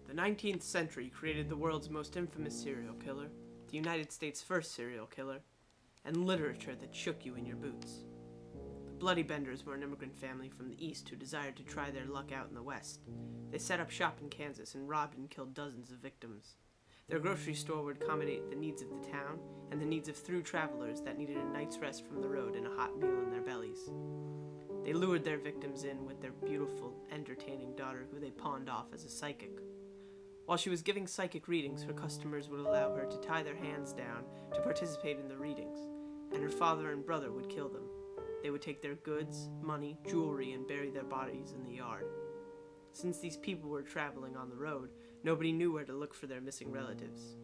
The 19th century created the world's most infamous serial killer, the United States' first serial killer, and literature that shook you in your boots. The Bloody Benders were an immigrant family from the East who desired to try their luck out in the West. They set up shop in Kansas and robbed and killed dozens of victims. Their grocery store would accommodate the needs of the town and the needs of through travelers that needed a night's rest from the road and a hot meal in their bellies. They lured their victims in with their beautiful, entertaining daughter, who they pawned off as a psychic. While she was giving psychic readings, her customers would allow her to tie their hands down to participate in the readings, and her father and brother would kill them. They would take their goods, money, jewelry, and bury their bodies in the yard. Since these people were traveling on the road, nobody knew where to look for their missing relatives.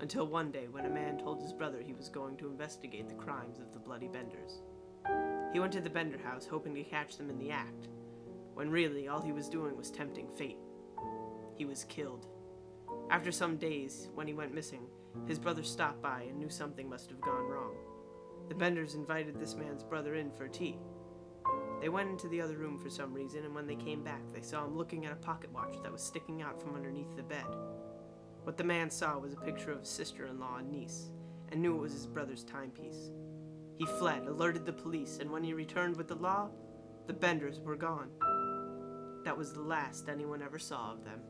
Until one day, when a man told his brother he was going to investigate the crimes of the Bloody Benders. He went to the Bender house hoping to catch them in the act, when really all he was doing was tempting fate. He was killed. After some days, when he went missing, his brother stopped by and knew something must have gone wrong. The Benders invited this man's brother in for tea. They went into the other room for some reason, and when they came back, they saw him looking at a pocket watch that was sticking out from underneath the bed. What the man saw was a picture of his sister-in-law and niece, and knew it was his brother's timepiece. He fled, alerted the police, and when he returned with the law, the Benders were gone. That was the last anyone ever saw of them.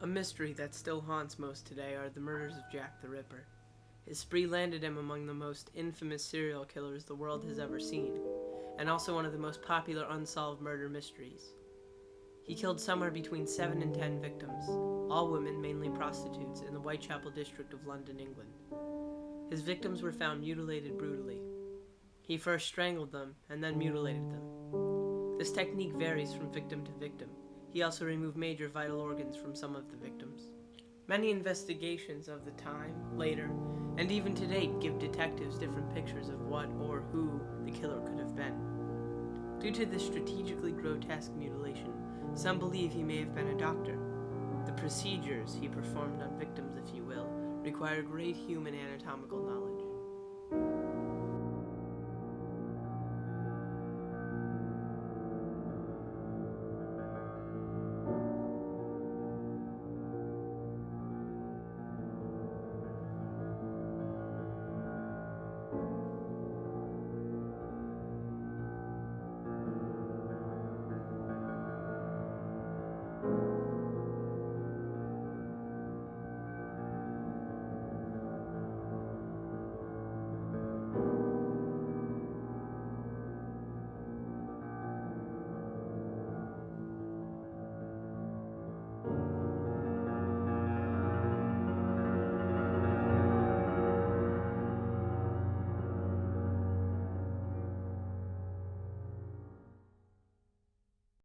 A mystery that still haunts most today are the murders of Jack the Ripper. His spree landed him among the most infamous serial killers the world has ever seen, and also one of the most popular unsolved murder mysteries. He killed somewhere between 7 and 10 victims, all women, mainly prostitutes, in the Whitechapel district of London, England. His victims were found mutilated brutally. He first strangled them and then mutilated them. This technique varies from victim to victim. He also removed major vital organs from some of the victims. Many investigations of the time, later, and even to date give detectives different pictures of what or who the killer could have been. Due to this strategically grotesque mutilation, some believe he may have been a doctor. The procedures he performed on victims, if you will, require great human anatomical knowledge.